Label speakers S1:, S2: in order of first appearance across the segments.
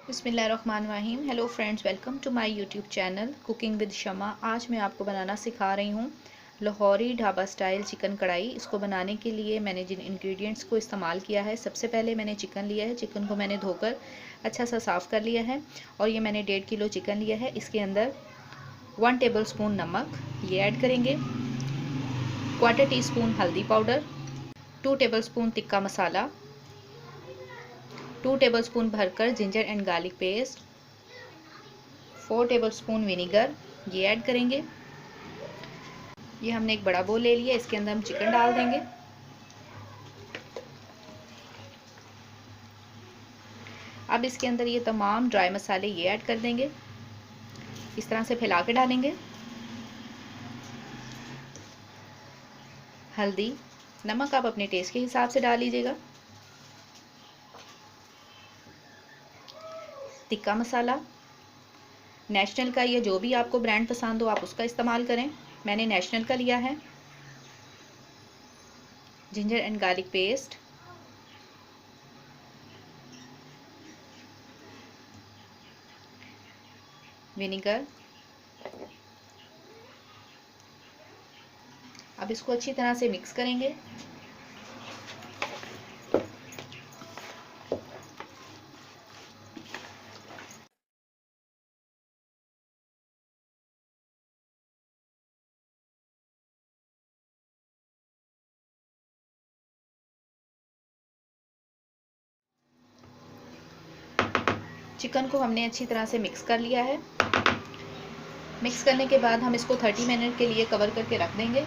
S1: बिस्मिल्लाहिर्रहमानिर्रहीम। Hello friends, welcome to my YouTube channel cooking with Shama. आज मैं आपको बनाना सिखा रही हूँ लाहौरी ढाबा स्टाइल चिकन कढ़ाई। इसको बनाने के लिए मैंने जिन इंग्रेडिएंट्स को इस्तेमाल किया है, सबसे पहले मैंने चिकन लिया है। चिकन को मैंने धोकर अच्छा सा साफ़ कर लिया है और ये मैंने 1.5 किलो चिकन लिया है। इसके अंदर 1 टेबलस्पून नमक ये ऐड करेंगे, 1/4 टीस्पून हल्दी पाउडर, 2 टेबलस्पून तिक्का मसाला, 2 टेबलस्पून भरकर ginger and garlic paste, 4 tablespoon vinegar ये ऐड करेंगे। ये हमने एक बड़ा बोल ले लिया, इसके अंदर हम चिकन डाल देंगे। अब इसके अंदर ये तमाम ड्राई मसाले ये ऐड कर देंगे, इस तरह से फैला के डालेंगे। हल्दी, नमक आप अपने टेस्ट के हिसाब से डाल लीजिएगा। तिक्का मसाला, नेशनल का या जो भी आपको ब्रांड पसंद हो आप उसका इस्तेमाल करें, मैंने नेशनल का लिया है। Ginger and garlic paste, vinegar. अब इसको अच्छी तरह से मिक्स करेंगे। चिकन को हमने अच्छी तरह से मिक्स कर लिया है। मिक्स करने के बाद हम इसको 30 मिनट के लिए कवर करके रख देंगे।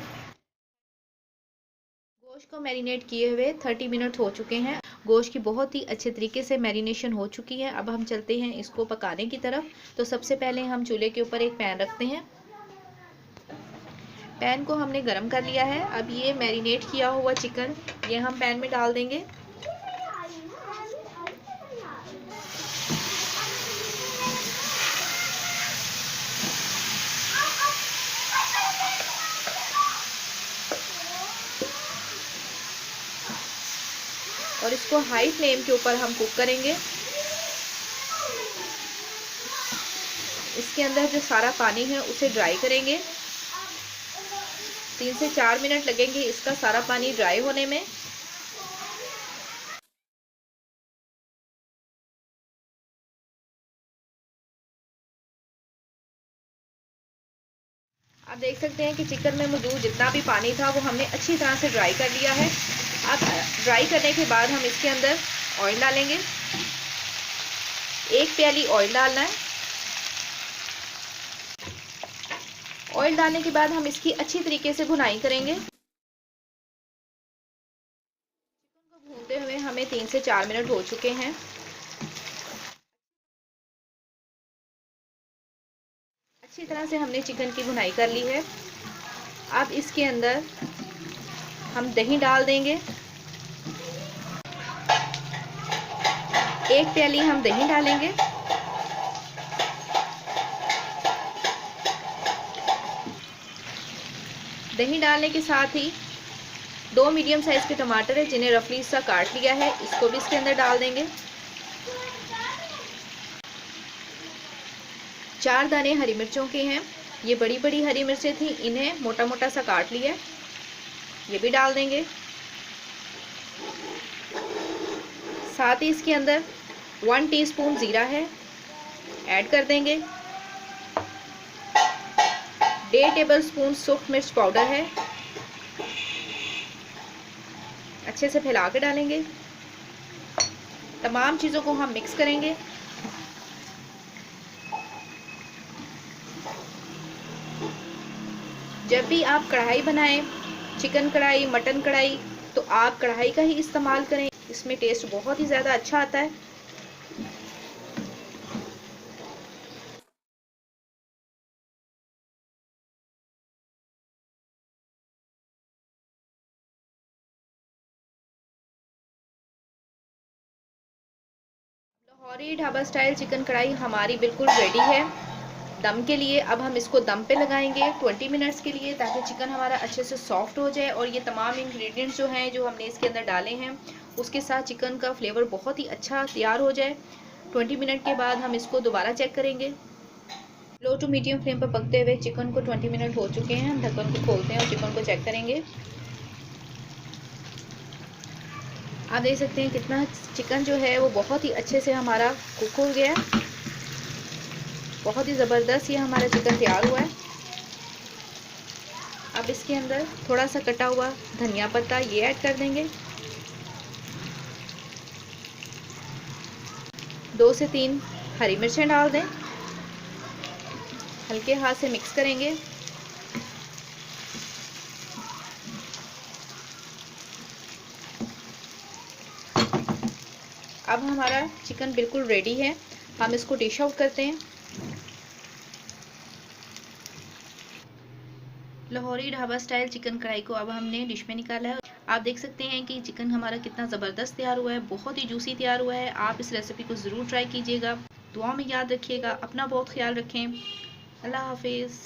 S1: गोश्त को मैरिनेट किए हुए 30 मिनट हो चुके हैं। गोश्त की बहुत ही अच्छे तरीके से मैरिनेशन हो चुकी है। अब हम चलते हैं इसको पकाने की तरफ। तो सबसे पहले हम चूल्हे के ऊपर एक पैन रखते हैं। पैन को हमने गरम कर लिया है। अब ये मैरिनेट किया हुआ चिकन ये हम पैन में डाल देंगे। और इसको हाई फ्लेम के ऊपर हम कुक करेंगे। इसके अंदर जो सारा पानी है उसे ड्राई करेंगे। 3 से 4 मिनट लगेंगे इसका सारा पानी ड्राई होने में। आप देख सकते हैं कि चिकन में मौजूद जितना भी पानी था वो हमने अच्छी तरह से ड्राई कर लिया है। अब ड्राई करने के बाद हम इसके अंदर ऑयल डालेंगे। 1 प्याली ऑयल डालना है। ऑयल डालने के बाद हम इसकी अच्छी तरीके से भुनाई करेंगे। चिकन को भूनते हुए हमें 3 से 4 मिनट हो चुके हैं। अच्छी तरह से हमने चिकन की भुनाई कर ली है। अब इसके अंदर हम दही डाल देंगे। 1 प्याली हम दही डालेंगे। दही डालने के साथ ही 2 मीडियम साइज के टमाटर है जिन्हें रफली सा काट लिया है, इसको भी इसके अंदर डाल देंगे। 4 दाने हरी मिर्चों के हैं, ये बड़ी बड़ी हरी मिर्चें थी, इन्हें मोटा मोटा सा काट लिया, ये भी डाल देंगे। साथ ही इसके अंदर 1 टीस्पून जीरा है, ऐड कर देंगे। 1.5 टेबलस्पून सूखी मिर्च पाउडर है, अच्छे से फैला के डालेंगे। तमाम चीज़ों को हम मिक्स करेंगे। जब भी आप कढ़ाई बनाएं, चिकन कढ़ाई, मटन कढ़ाई, तो आप कढ़ाई का ही इस्तेमाल करें, इसमें टेस्ट बहुत ही ज़्यादा अच्छा आता है। लाहौरी ढाबा स्टाइल चिकन कढ़ाई हमारी बिल्कुल रेडी है दम के लिए। अब हम इसको दम पे लगाएंगे 20 मिनट्स के लिए, ताकि चिकन हमारा अच्छे से सॉफ्ट हो जाए और ये तमाम इंग्रेडिएंट्स जो हैं जो हमने इसके अंदर डाले हैं उसके साथ चिकन का फ्लेवर बहुत ही अच्छा तैयार हो जाए। 20 मिनट के बाद हम इसको दोबारा चेक करेंगे। लो टू मीडियम फ्लेम पर पकते हुए चिकन को 20 मिनट हो चुके हैं। हम ढक्कन को खोलते हैं और चिकन को चेक करेंगे। आप देख सकते हैं कितना चिकन जो है वो बहुत ही अच्छे से हमारा कुक हो गया है। बहुत ही ज़बरदस्त ये हमारा चिकन तैयार हुआ है। अब इसके अंदर थोड़ा सा कटा हुआ धनिया पत्ता ये ऐड कर देंगे। 2 से 3 हरी मिर्चें डाल दें। हल्के हाथ से मिक्स करेंगे। अब हमारा चिकन बिल्कुल रेडी है। हम इसको डिश आउट करते हैं। लाहौरी ढाबा स्टाइल चिकन कढ़ाई को अब हमने डिश में निकाला है। आप देख सकते हैं कि चिकन हमारा कितना ज़बरदस्त तैयार हुआ है, बहुत ही जूसी तैयार हुआ है। आप इस रेसिपी को ज़रूर ट्राई कीजिएगा। दुआ में याद रखिएगा, अपना बहुत ख्याल रखें। अल्लाह हाफिज़।